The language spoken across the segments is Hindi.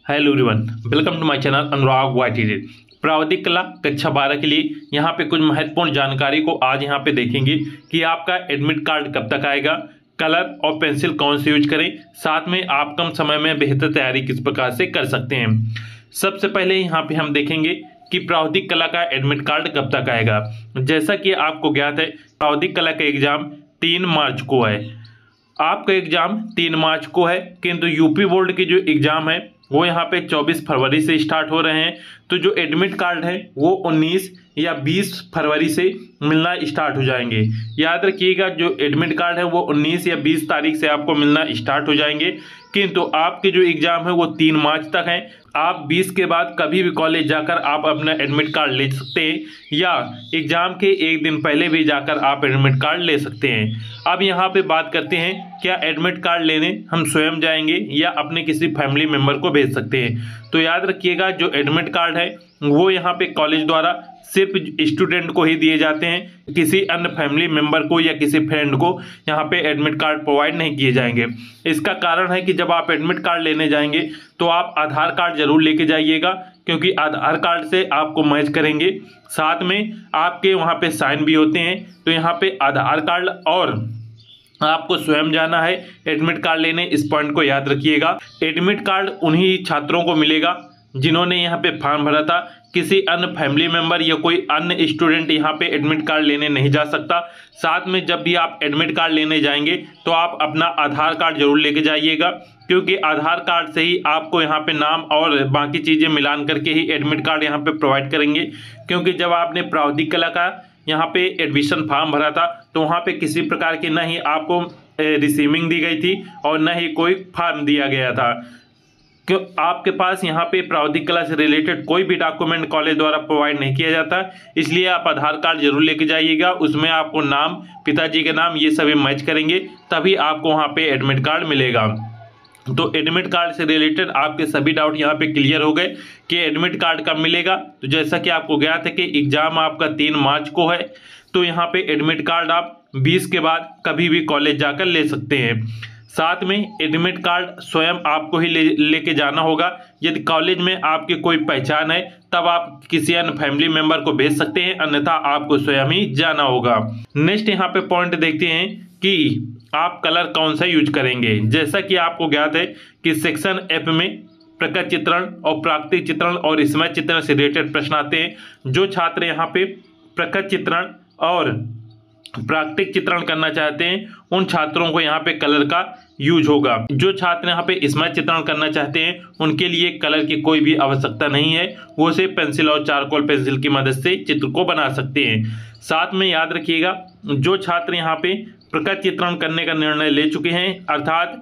Hello everyone, welcome to my channel Anurag YT. प्रावधिक कला कक्षा 12 के लिए यहाँ पे कुछ महत्वपूर्ण जानकारी को आज यहाँ पे देखेंगे कि आपका एडमिट कार्ड कब तक आएगा, कलर और पेंसिल कौन से यूज करें, साथ में आप कम समय में बेहतर तैयारी किस प्रकार से कर सकते हैं। सबसे पहले यहाँ पे हम देखेंगे कि प्रावधिक कला का एडमिट कार्ड कब तक आएगा। जैसा कि आपको ज्ञात है, प्रावधिक कला का एग्जाम 3 मार्च को है। आपका एग्जाम 3 मार्च को है, किंतु यूपी बोर्ड के जो एग्जाम है वो यहाँ पे 24 फरवरी से स्टार्ट हो रहे हैं। तो जो एडमिट कार्ड है वो 19 या 20 फरवरी से मिलना स्टार्ट हो जाएंगे। याद रखिएगा, जो एडमिट कार्ड है वो 19 या 20 तारीख से आपको मिलना स्टार्ट हो जाएंगे, किंतु आपके जो एग्जाम है वो 3 मार्च तक है। आप 20 के बाद कभी भी कॉलेज जाकर आप अपना एडमिट कार्ड ले सकते हैं, या एग्जाम के एक दिन पहले भी जाकर आप एडमिट कार्ड ले सकते हैं। अब यहाँ पे बात करते हैं, क्या एडमिट कार्ड लेने हम स्वयं जाएंगे या अपने किसी फैमिली मेम्बर को भेज सकते हैं। तो याद रखिएगा, जो एडमिट कार्ड है वो यहाँ पे कॉलेज द्वारा सिर्फ स्टूडेंट को ही दिए जाते हैं, किसी अन्य फैमिली मेंबर को या किसी फ्रेंड को यहाँ पे एडमिट कार्ड प्रोवाइड नहीं किए जाएंगे। इसका कारण है कि जब आप एडमिट कार्ड लेने जाएंगे तो आप आधार कार्ड जरूर लेके जाइएगा, क्योंकि आधार कार्ड से आपको मैच करेंगे। साथ में आपके वहाँ पे साइन भी होते हैं। तो यहाँ पे आधार कार्ड और आपको स्वयं जाना है एडमिट कार्ड लेने, इस पॉइंट को याद रखिएगा। एडमिट कार्ड उन्हीं छात्रों को मिलेगा जिन्होंने यहाँ पे फॉर्म भरा था। किसी अन्य फैमिली मेंबर या कोई अन्य स्टूडेंट यहाँ पे एडमिट कार्ड लेने नहीं जा सकता। साथ में जब भी आप एडमिट कार्ड लेने जाएंगे तो आप अपना आधार कार्ड जरूर लेके जाइएगा, क्योंकि आधार कार्ड से ही आपको यहाँ पे नाम और बाकी चीज़ें मिलान करके ही एडमिट कार्ड यहाँ पे प्रोवाइड करेंगे। क्योंकि जब आपने प्रावधिक कला का यहाँ पे एडमिशन फॉर्म भरा था तो वहाँ पे किसी प्रकार की न ही आपको रिसीविंग दी गई थी और न ही कोई फॉर्म दिया गया था। क्यों आपके पास यहाँ पे प्रावधिक कला से रिलेटेड कोई भी डॉक्यूमेंट कॉलेज द्वारा प्रोवाइड नहीं किया जाता, इसलिए आप आधार कार्ड जरूर लेके जाइएगा। उसमें आपको नाम, पिताजी के नाम, ये सभी मैच करेंगे, तभी आपको वहाँ पे एडमिट कार्ड मिलेगा। तो एडमिट कार्ड से रिलेटेड आपके सभी डाउट यहाँ पे क्लियर हो गए कि एडमिट कार्ड कब मिलेगा। तो जैसा कि आपको ज्ञात है कि एग्जाम आपका 3 मार्च को है, तो यहाँ पे एडमिट कार्ड आप 20 के बाद कभी भी कॉलेज जाकर ले सकते हैं। साथ में एडमिट कार्ड स्वयं आपको ही लेके जाना होगा। यदि कॉलेज में आपकी कोई पहचान है तब आप किसी अन्य फैमिली मेंबर को भेज सकते हैं, अन्यथा आपको स्वयं ही जाना होगा। नेक्स्ट यहाँ पे पॉइंट देखते हैं कि आप कलर कौन सा यूज करेंगे। जैसा कि आपको ज्ञात है कि सेक्शन एफ में प्रकट चित्रण और प्राकृतिक चित्रण और स्मृति चित्रण से रिलेटेड प्रश्न आते हैं। जो छात्र यहाँ पे प्रकट चित्रण और प्राकृतिक चित्रण करना चाहते हैं उन छात्रों को यहाँ पे कलर का यूज होगा। जो छात्र यहाँ पे स्मृति चित्रण करना चाहते हैं उनके लिए कलर की कोई भी आवश्यकता नहीं है, वो सिर्फ पेंसिल और चारकोल पेंसिल की मदद से चित्र को बना सकते हैं। साथ में याद रखिएगा, जो छात्र यहाँ पे प्रकट चित्रण करने का निर्णय ले चुके हैं, अर्थात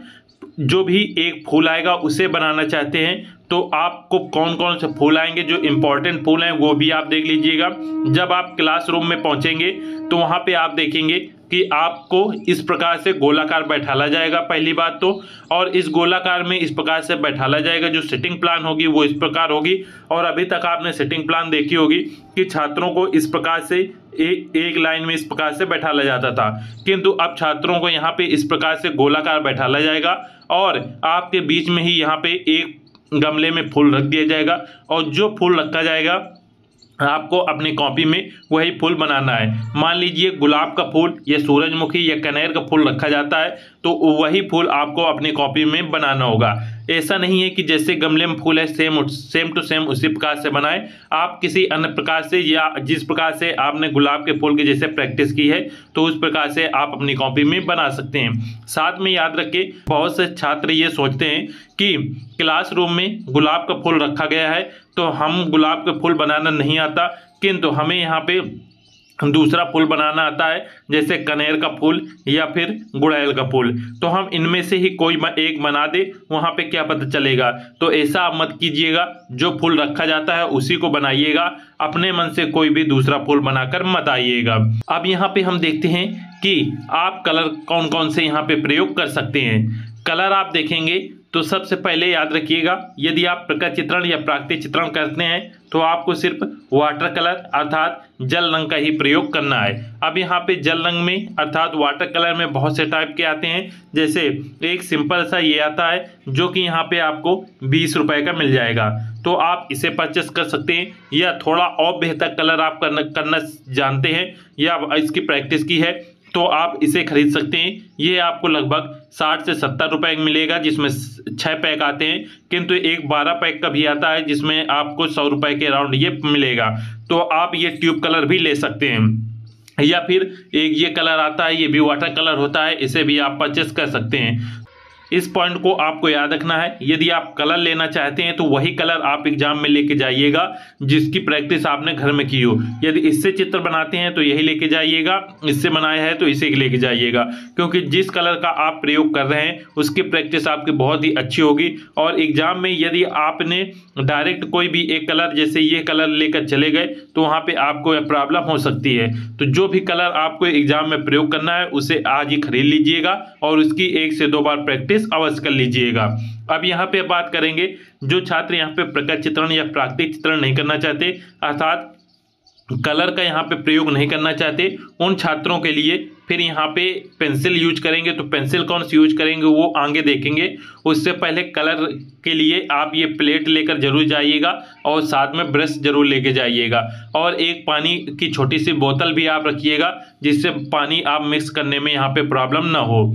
जो भी एक फूल आएगा उसे बनाना चाहते हैं, तो आपको कौन कौन से फूल आएंगे, जो इंपॉर्टेंट फूल हैं वो भी आप देख लीजिएगा। जब आप क्लासरूम में पहुंचेंगे तो वहां पे आप देखेंगे कि आपको इस प्रकार से गोलाकार बैठाला जाएगा पहली बात तो, और इस गोलाकार में इस प्रकार से बैठाला जाएगा। जो सिटिंग प्लान होगी वो इस प्रकार होगी। और अभी तक आपने सिटिंग प्लान देखी होगी कि छात्रों को इस प्रकार से एक लाइन में इस प्रकार से बैठाला जाता था, किंतु अब छात्रों को यहाँ पे इस प्रकार से गोलाकार बैठाला जाएगा और आपके बीच में ही यहाँ पे एक गमले में फूल रख दिया जाएगा, और जो फूल रखा जाएगा आपको अपनी कॉपी में वही फूल बनाना है। मान लीजिए गुलाब का फूल या सूरजमुखी या कनेर का फूल रखा जाता है, तो वही फूल आपको अपनी कॉपी में बनाना होगा। ऐसा नहीं है कि जैसे गमले में फूल है सेम टू सेम उसी प्रकार से बनाएं। आप किसी अन्य प्रकार से या जिस प्रकार से आपने गुलाब के फूल की जैसे प्रैक्टिस की है तो उस प्रकार से आप अपनी कॉपी में बना सकते हैं। साथ में याद रखें, बहुत से छात्र ये सोचते हैं कि क्लासरूम में गुलाब का फूल रखा गया है तो हम गुलाब के फूल बनाना नहीं आता, किंतु हमें यहाँ पे दूसरा फूल बनाना आता है, जैसे कनेर का फूल या फिर गुड़ैल का फूल। तो हम इनमें से ही कोई एक बना दे, वहाँ पे क्या पता चलेगा। तो ऐसा आप मत कीजिएगा, जो फूल रखा जाता है उसी को बनाइएगा, अपने मन से कोई भी दूसरा फूल बनाकर मत आइएगा। अब यहाँ पे हम देखते हैं कि आप कलर कौन कौन से यहाँ पे प्रयोग कर सकते हैं। कलर आप देखेंगे तो सबसे पहले याद रखिएगा, यदि आप प्रकट चित्रण या प्राकृतिक चित्रण करते हैं तो आपको सिर्फ वाटर कलर अर्थात जल रंग का ही प्रयोग करना है। अब यहाँ पे जल रंग में अर्थात वाटर कलर में बहुत से टाइप के आते हैं, जैसे एक सिंपल सा ये आता है जो कि यहाँ पे आपको 20 रुपए का मिल जाएगा, तो आप इसे परचेस कर सकते हैं। या थोड़ा और बेहतर कलर आप करना जानते हैं या इसकी प्रैक्टिस की है तो आप इसे खरीद सकते हैं। ये आपको लगभग 60 से 70 रुपए मिलेगा, जिसमें 6 पैक आते हैं, किंतु एक 12 पैक का भी आता है जिसमें आपको 100 रुपए के अराउंड ये मिलेगा। तो आप ये ट्यूब कलर भी ले सकते हैं। या फिर एक ये कलर आता है, ये भी वाटर कलर होता है, इसे भी आप परचेस कर सकते हैं। इस पॉइंट को आपको याद रखना है। यदि आप कलर लेना चाहते हैं तो वही कलर आप एग्जाम में लेके जाइएगा जिसकी प्रैक्टिस आपने घर में की हो। यदि इससे चित्र बनाते हैं तो यही लेके जाइएगा, इससे बनाया है तो इसे लेके जाइएगा, क्योंकि जिस कलर का आप प्रयोग कर रहे हैं उसकी प्रैक्टिस आपकी बहुत ही अच्छी होगी। और एग्जाम में यदि आपने डायरेक्ट कोई भी एक कलर जैसे ये कलर लेकर चले गए तो वहाँ पे आपको प्रॉब्लम हो सकती है। तो जो भी कलर आपको एग्जाम में प्रयोग करना है उसे आज ही खरीद लीजिएगा और उसकी 1 से 2 बार प्रैक्टिस अवश्य कर लीजिएगा। अब यहाँ पे बात करेंगे जो छात्र यहाँ पे प्रकट चित्रण या प्राकृतिक चित्रण नहीं करना चाहते अर्थात कलर का यहाँ पे प्रयोग नहीं करना चाहते, उन छात्रों के लिए फिर यहाँ पे पेंसिल यूज करेंगे। तो पेंसिल कौन सी यूज करेंगे वो आगे देखेंगे। उससे पहले कलर के लिए आप ये प्लेट लेकर जरूर जाइएगा और साथ में ब्रश जरूर लेके जाइएगा और एक पानी की छोटी सी बोतल भी आप रखिएगा जिससे पानी आप मिक्स करने में यहाँ पे प्रॉब्लम ना हो।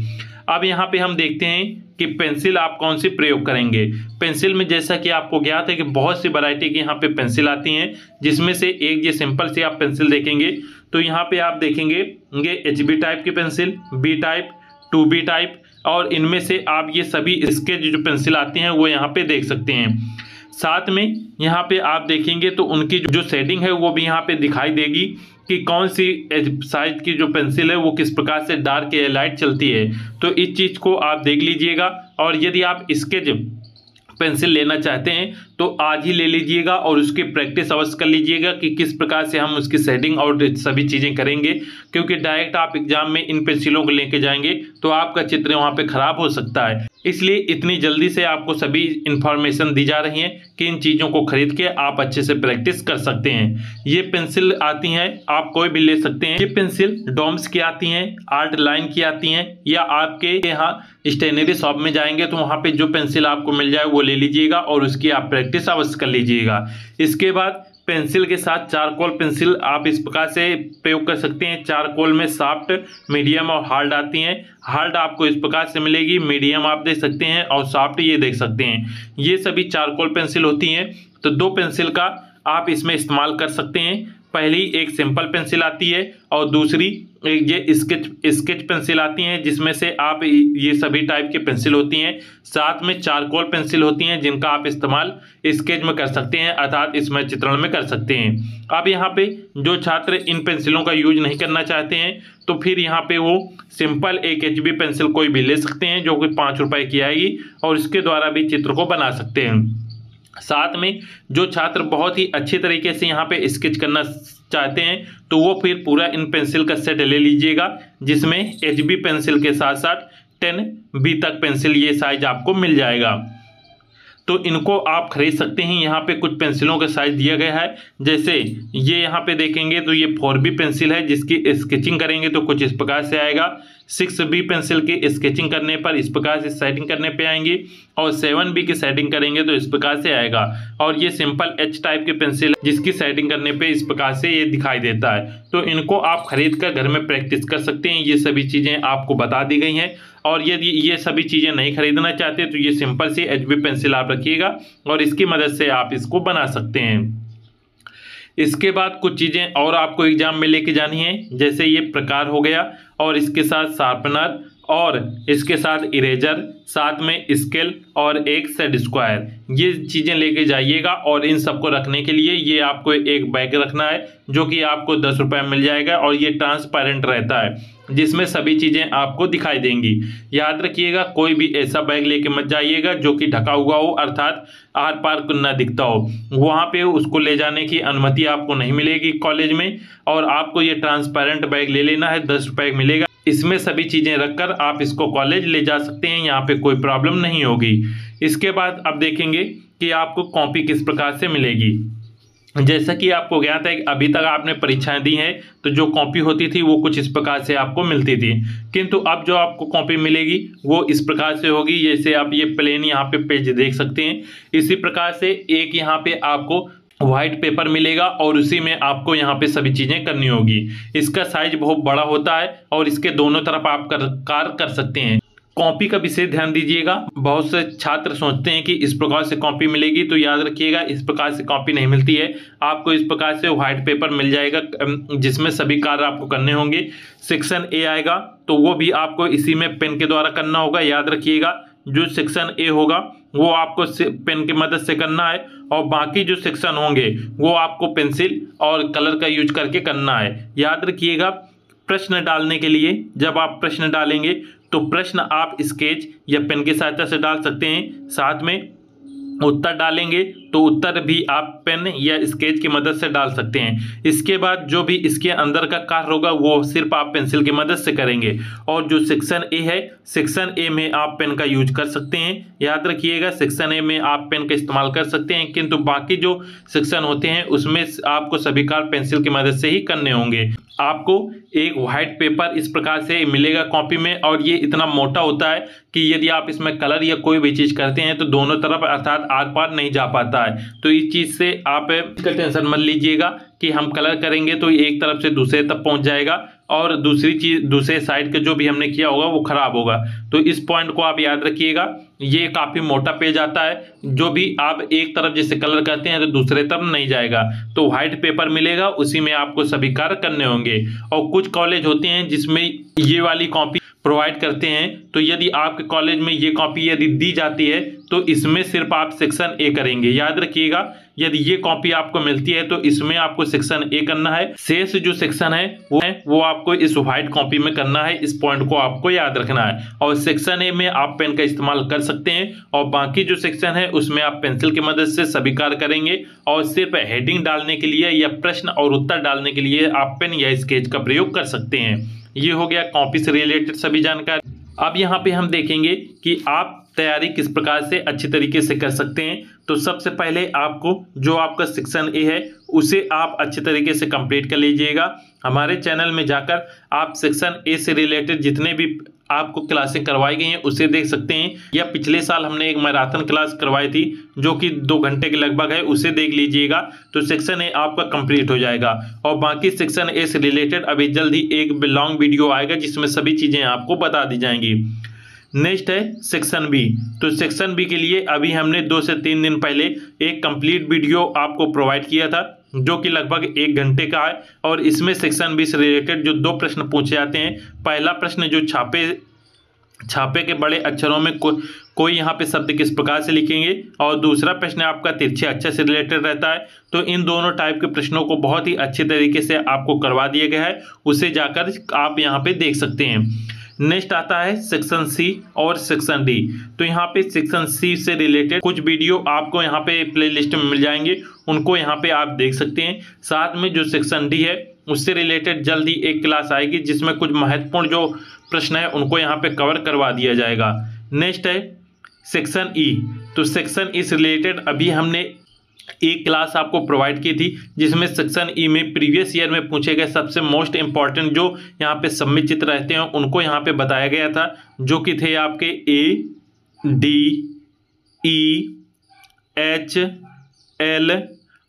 अब यहाँ पे हम देखते हैं कि पेंसिल आप कौन सी प्रयोग करेंगे। पेंसिल में जैसा कि आपको ज्ञात है कि बहुत सी वैरायटी की यहाँ पे पेंसिल आती हैं, जिसमें से एक ये सिंपल सी आप पेंसिल देखेंगे तो यहाँ पे आप देखेंगे ये HB टाइप की pencil, B type, 2B type, और इनमें से आप ये सभी स्केच जो पेंसिल आती हैं वो यहाँ पे देख सकते हैं। साथ में यहाँ पे आप देखेंगे तो उनकी जो शेडिंग है वो भी यहाँ पे दिखाई देगी कि कौन सी साइज की जो पेंसिल है वो किस प्रकार से डार्क या लाइट चलती है। तो इस चीज़ को आप देख लीजिएगा। और यदि आप स्केच पेंसिल लेना चाहते हैं तो आज ही ले लीजिएगा और उसकी प्रैक्टिस अवश्य कर लीजिएगा कि किस प्रकार से हम उसकी शेडिंग और सभी चीज़ें करेंगे, क्योंकि डायरेक्ट आप एग्जाम में इन पेंसिलों को लेके जाएंगे तो आपका चित्र वहाँ पे खराब हो सकता है। इसलिए इतनी जल्दी से आपको सभी इंफॉर्मेशन दी जा रही है कि इन चीज़ों को खरीद के आप अच्छे से प्रैक्टिस कर सकते हैं। ये पेंसिल आती हैं, आप कोई भी ले सकते हैं। ये पेंसिल डॉम्स की आती हैं, आर्ट लाइन की आती हैं, या आपके यहाँ स्टेशनरी शॉप में जाएंगे तो वहाँ पे जो पेंसिल आपको मिल जाए वो ले लीजिएगा और उसकी आप प्रैक्टिस अवश्य कर लीजिएगा। इसके बाद पेंसिल के साथ चारकोल पेंसिल आप इस प्रकार से प्रयोग कर सकते हैं। चारकोल में सॉफ्ट, मीडियम और हार्ड आती हैं। हार्ड आपको इस प्रकार से मिलेगी, मीडियम आप देख सकते हैं और सॉफ्ट ये देख सकते हैं। ये सभी चारकोल पेंसिल होती हैं। तो 2 पेंसिल का आप इसमें इस्तेमाल कर सकते हैं। पहली एक सिंपल पेंसिल आती है और दूसरी एक ये स्केच पेंसिल आती हैं, जिसमें से आप ये सभी टाइप की पेंसिल होती हैं। साथ में चारकोल पेंसिल होती हैं जिनका आप इस्तेमाल स्केच में कर सकते हैं अर्थात इसमें चित्रण में कर सकते हैं। अब यहाँ पे जो छात्र इन पेंसिलों का यूज नहीं करना चाहते हैं तो फिर यहाँ पे वो सिंपल एक HB पेंसिल कोई भी ले सकते हैं जो कि 5 रुपए की आएगी और इसके द्वारा भी चित्र को बना सकते हैं। साथ में जो छात्र बहुत ही अच्छी तरीके से यहाँ पे स्केच करना चाहते हैं तो वो फिर पूरा इन पेंसिल का सेट ले लीजिएगा, जिसमें HB पेंसिल के साथ साथ 10B तक पेंसिल ये साइज आपको मिल जाएगा। तो इनको आप खरीद सकते हैं। यहाँ पे कुछ पेंसिलों का साइज दिया गया है, जैसे ये यहाँ पे देखेंगे तो ये 4B पेंसिल है जिसकी स्केचिंग करेंगे तो कुछ इस प्रकार से आएगा। 6B पेंसिल की स्केचिंग करने पर इस प्रकार से सेटिंग करने पे आएंगी और 7B की सेटिंग करेंगे तो इस प्रकार से आएगा। और ये सिंपल H टाइप की पेंसिल है जिसकी सेटिंग करने पे इस प्रकार से ये दिखाई देता है। तो इनको आप खरीद कर घर में प्रैक्टिस कर सकते हैं। ये सभी चीज़ें आपको बता दी गई हैं। और यदि ये सभी चीज़ें नहीं खरीदना चाहते तो ये सिंपल सी HB पेंसिल आप रखिएगा और इसकी मदद से आप इसको बना सकते हैं। इसके बाद कुछ चीज़ें और आपको एग्जाम में लेके जानी है, जैसे ये प्रकार हो गया और इसके साथ शार्पनर और इसके साथ इरेजर, साथ में स्केल और एक सेट स्क्वायर, ये चीज़ें लेके जाइएगा। और इन सबको रखने के लिए ये आपको एक बैग रखना है जो कि आपको 10 रुपये में मिल जाएगा और ये ट्रांसपेरेंट रहता है जिसमें सभी चीज़ें आपको दिखाई देंगी। याद रखिएगा कोई भी ऐसा बैग लेके मत जाइएगा जो कि ढका हुआ हो अर्थात आर पार ना दिखता हो, वहाँ पे उसको ले जाने की अनुमति आपको नहीं मिलेगी कॉलेज में। और आपको ये ट्रांसपेरेंट बैग ले लेना है, 10 रुपये मिलेगा। इसमें सभी चीज़ें रखकर आप इसको कॉलेज ले जा सकते हैं, यहाँ पे कोई प्रॉब्लम नहीं होगी। इसके बाद अब देखेंगे कि आपको कॉपी किस प्रकार से मिलेगी। जैसा कि आपको ज्ञात है कि अभी तक आपने परीक्षाएं दी हैं तो जो कॉपी होती थी वो कुछ इस प्रकार से आपको मिलती थी, किंतु अब जो आपको कॉपी मिलेगी वो इस प्रकार से होगी। जैसे आप ये प्लेन यहाँ पे पेज देख सकते हैं, इसी प्रकार से एक यहाँ पे आपको व्हाइट पेपर मिलेगा और उसी में आपको यहाँ पे सभी चीज़ें करनी होगी। इसका साइज बहुत बड़ा होता है और इसके दोनों तरफ आप कार्य कर सकते हैं। कॉपी का विशेष ध्यान दीजिएगा। बहुत से छात्र सोचते हैं कि इस प्रकार से कॉपी मिलेगी, तो याद रखिएगा इस प्रकार से कॉपी नहीं मिलती है। आपको इस प्रकार से व्हाइट पेपर मिल जाएगा जिसमें सभी कार्य आपको करने होंगे। सेक्शन ए आएगा तो वो भी आपको इसी में पेन के द्वारा करना होगा। याद रखिएगा जो सेक्शन ए होगा वो आपको पेन की मदद से करना है और बाकी जो सेक्शन होंगे वो आपको पेंसिल और कलर का यूज करके करना है। याद रखिएगा प्रश्न डालने के लिए जब आप प्रश्न डालेंगे तो प्रश्न आप स्केच या पेन की सहायता से डाल सकते हैं, साथ में उत्तर डालेंगे तो उत्तर भी आप पेन या स्केच की मदद से डाल सकते हैं। इसके बाद जो भी इसके अंदर का कार्य होगा वो सिर्फ आप पेंसिल की मदद से करेंगे। और जो सेक्शन ए है, सेक्शन ए में आप पेन का यूज कर सकते हैं। याद रखिएगा सेक्शन ए में आप पेन का इस्तेमाल कर सकते हैं, किंतु बाकी जो सेक्शन होते हैं उसमें आपको सभी कार्य पेंसिल की मदद से ही करने होंगे। आपको एक व्हाइट पेपर इस प्रकार से मिलेगा कॉपी में, और ये इतना मोटा होता है कि यदि आप इसमें कलर या कोई भी चीज़ करते हैं तो दोनों तरफ अर्थात आर पार नहीं जा पाता है। तो इस चीज़ से आप इसका टेंशन मत लीजिएगा कि हम कलर करेंगे तो एक तरफ से दूसरे तक पहुंच जाएगा और दूसरी चीज़ दूसरे साइड के जो भी हमने किया होगा वो खराब होगा। तो इस पॉइंट को आप याद रखिएगा। ये काफ़ी मोटा पेज आता है, जो भी आप एक तरफ जैसे कलर करते हैं तो दूसरे तरफ नहीं जाएगा। तो व्हाइट पेपर मिलेगा, उसी में आपको सभी कार्य करने होंगे। और कुछ कॉलेज होते हैं जिसमें ये वाली कॉपी प्रोवाइड करते हैं, तो यदि आपके कॉलेज में ये कॉपी यदि दी जाती है तो इसमें सिर्फ आप सेक्शन ए करेंगे। याद रखिएगा यदि ये कॉपी आपको मिलती है तो इसमें आपको सेक्शन ए करना है, शेष जो सेक्शन है वो आपको इस व्हाइट कॉपी में करना है। इस पॉइंट को आपको याद रखना है। और सेक्शन ए में आप पेन का इस्तेमाल कर सकते हैं और बाकी जो सेक्शन है उसमें आप पेंसिल की मदद से सभी कार्य करेंगे। और सिर्फ हेडिंग डालने के लिए या प्रश्न और उत्तर डालने के लिए आप पेन या स्केच का प्रयोग कर सकते हैं। ये हो गया कॉपी से रिलेटेड सभी जानकारी। अब यहाँ पे हम देखेंगे कि आप तैयारी किस प्रकार से अच्छी तरीके से कर सकते हैं। तो सबसे पहले आपको जो आपका सेक्शन ए है उसे आप अच्छे तरीके से कंप्लीट कर लीजिएगा। हमारे चैनल में जाकर आप सेक्शन ए से रिलेटेड जितने भी आपको क्लासें करवाई गई हैं उसे देख सकते हैं, या पिछले साल हमने एक मैराथन क्लास करवाई थी जो कि 2 घंटे के लगभग है, उसे देख लीजिएगा। तो सेक्शन ए आपका कंप्लीट हो जाएगा। और बाकी सेक्शन ए से रिलेटेड अभी जल्द ही एक लॉन्ग वीडियो आएगा जिसमें सभी चीज़ें आपको बता दी जाएंगी। नेक्स्ट है सेक्शन बी। तो सेक्शन बी के लिए अभी हमने 2 से 3 दिन पहले एक कंप्लीट वीडियो आपको प्रोवाइड किया था जो कि लगभग 1 घंटे का है। और इसमें सेक्शन बी से रिलेटेड जो 2 प्रश्न पूछे जाते हैं, पहला प्रश्न जो छापे के बड़े अक्षरों में कोई यहाँ पे शब्द किस प्रकार से लिखेंगे, और दूसरा प्रश्न आपका तिरछे अक्षर से रिलेटेड रहता है। तो इन दोनों टाइप के प्रश्नों को बहुत ही अच्छे तरीके से आपको करवा दिया गया है, उसे जाकर आप यहाँ पे देख सकते हैं। नेक्स्ट आता है सेक्शन सी और सेक्शन डी। तो यहाँ पे सेक्शन सी से रिलेटेड कुछ वीडियो आपको यहाँ पे प्लेलिस्ट में मिल जाएंगे, उनको यहाँ पे आप देख सकते हैं। साथ में जो सेक्शन डी है उससे रिलेटेड जल्दी एक क्लास आएगी जिसमें कुछ महत्वपूर्ण जो प्रश्न है उनको यहाँ पे कवर करवा दिया जाएगा। नेक्स्ट है सेक्शन ई। तो सेक्शन ई से रिलेटेड अभी हमने एक क्लास आपको प्रोवाइड की थी जिसमें सेक्शन ई में प्रीवियस ईयर में पूछे गए सबसे मोस्ट इंपॉर्टेंट जो यहाँ पे सम्मिलित चित्र रहते हैं उनको यहाँ पे बताया गया था, जो कि थे आपके ए, डी, ई, एच, एल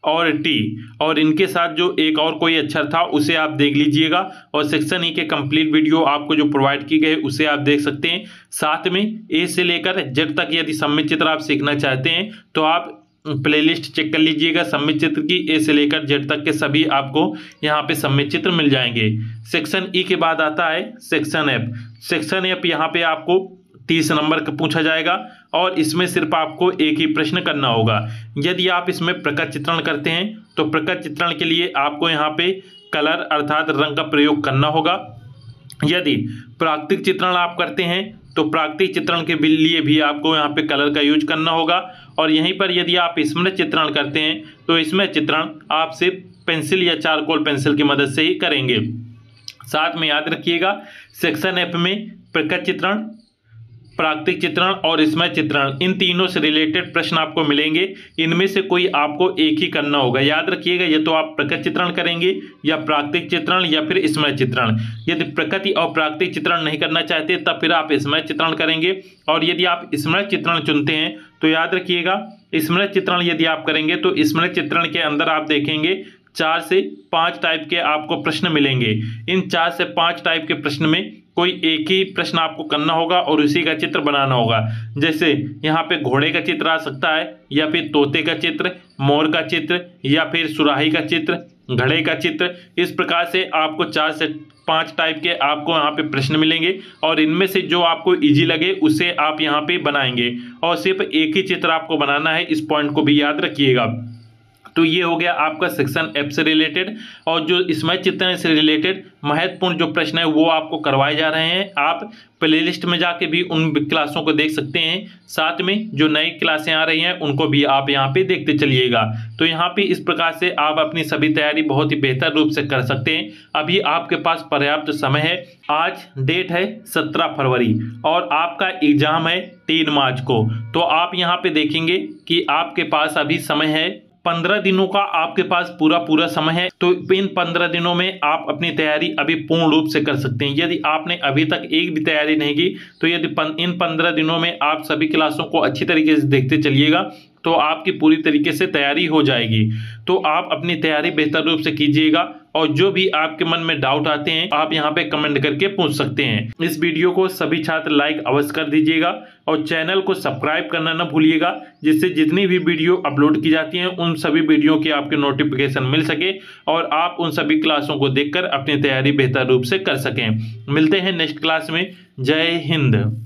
और टी, और इनके साथ जो एक और कोई अक्षर था उसे आप देख लीजिएगा। और सेक्शन ई के कंप्लीट वीडियो आपको जो प्रोवाइड की गई उसे आप देख सकते हैं। साथ में ए से लेकर जेड तक यदि सम्मिलित चित्र आप सीखना चाहते हैं तो आप प्लेलिस्ट चेक कर लीजिएगा सम्मिलित चित्र की। ए से लेकर जेड तक के सभी आपको यहाँ पे सम्मिलित चित्र मिल जाएंगे। सेक्शन ई के बाद आता है सेक्शन एफ। सेक्शन एफ यहाँ पे आपको 30 नंबर का पूछा जाएगा और इसमें सिर्फ आपको एक ही प्रश्न करना होगा। यदि आप इसमें प्रकट चित्रण करते हैं तो प्रकट चित्रण के लिए आपको यहाँ पे कलर अर्थात रंग का प्रयोग करना होगा। यदि प्राकृतिक चित्रण आप करते हैं तो प्राकृतिक चित्रण के लिए भी आपको यहाँ पे कलर का यूज करना होगा। और यहीं पर यदि आप स्मृत चित्रण करते हैं तो इसमें चित्रण आप सिर्फ पेंसिल या चारकोल पेंसिल की मदद से ही करेंगे। साथ में याद रखिएगा सेक्शन एफ में प्रकट चित्रण, प्राकृतिक चित्रण और स्मृति चित्रण, इन तीनों से रिलेटेड प्रश्न आपको मिलेंगे। इनमें से कोई आपको एक ही करना होगा। याद रखिएगा, या तो आप प्रकृति चित्रण करेंगे या प्राकृतिक चित्रण या फिर स्मृति चित्रण। यदि प्रकृति और प्राकृतिक चित्रण नहीं करना चाहते तब फिर आप स्मृति चित्रण करेंगे। और यदि आप स्मृति चित्रण चुनते हैं तो याद रखिएगा, स्मृति चित्रण यदि आप करेंगे तो स्मृति चित्रण के अंदर आप देखेंगे 4 से 5 टाइप के आपको प्रश्न मिलेंगे। इन 4 से 5 टाइप के प्रश्न में कोई एक ही प्रश्न आपको करना होगा और उसी का चित्र बनाना होगा। जैसे यहाँ पे घोड़े का चित्र आ सकता है, या फिर तोते का चित्र, मोर का चित्र, या फिर सुराही का चित्र, घड़े का चित्र। इस प्रकार से आपको 4 से 5 टाइप के आपको यहाँ पे प्रश्न मिलेंगे और इनमें से जो आपको इजी लगे उसे आप यहाँ पे बनाएंगे और सिर्फ एक ही चित्र आपको बनाना है। इस पॉइंट को भी याद रखिएगा। तो ये हो गया आपका सेक्शन एफ से रिलेटेड। और जो स्मृति चित्रण से रिलेटेड महत्वपूर्ण जो प्रश्न है वो आपको करवाए जा रहे हैं। आप प्लेलिस्ट में जाके भी उन क्लासों को देख सकते हैं। साथ में जो नई क्लासें आ रही हैं उनको भी आप यहाँ पे देखते चलिएगा। तो यहाँ पे इस प्रकार से आप अपनी सभी तैयारी बहुत ही बेहतर रूप से कर सकते हैं। अभी आपके पास पर्याप्त समय है। आज डेट है 17 फरवरी और आपका एग्जाम है 3 मार्च को। तो आप यहाँ पे देखेंगे कि आपके पास अभी समय है 15 दिनों का, आपके पास पूरा समय है। तो इन 15 दिनों में आप अपनी तैयारी अभी पूर्ण रूप से कर सकते हैं। यदि आपने अभी तक एक भी तैयारी नहीं की तो यदि इन 15 दिनों में आप सभी क्लासों को अच्छी तरीके से देखते चलिएगा तो आपकी पूरी तरीके से तैयारी हो जाएगी। तो आप अपनी तैयारी बेहतर रूप से कीजिएगा और जो भी आपके मन में डाउट आते हैं आप यहाँ पे कमेंट करके पूछ सकते हैं। इस वीडियो को सभी छात्र लाइक अवश्य कर दीजिएगा और चैनल को सब्सक्राइब करना न भूलिएगा, जिससे जितनी भी वीडियो अपलोड की जाती हैं उन सभी वीडियो की आपके नोटिफिकेशन मिल सके और आप उन सभी क्लासों को देखकर अपनी तैयारी बेहतर रूप से कर सकें। मिलते हैं नेक्स्ट क्लास में। जय हिंद।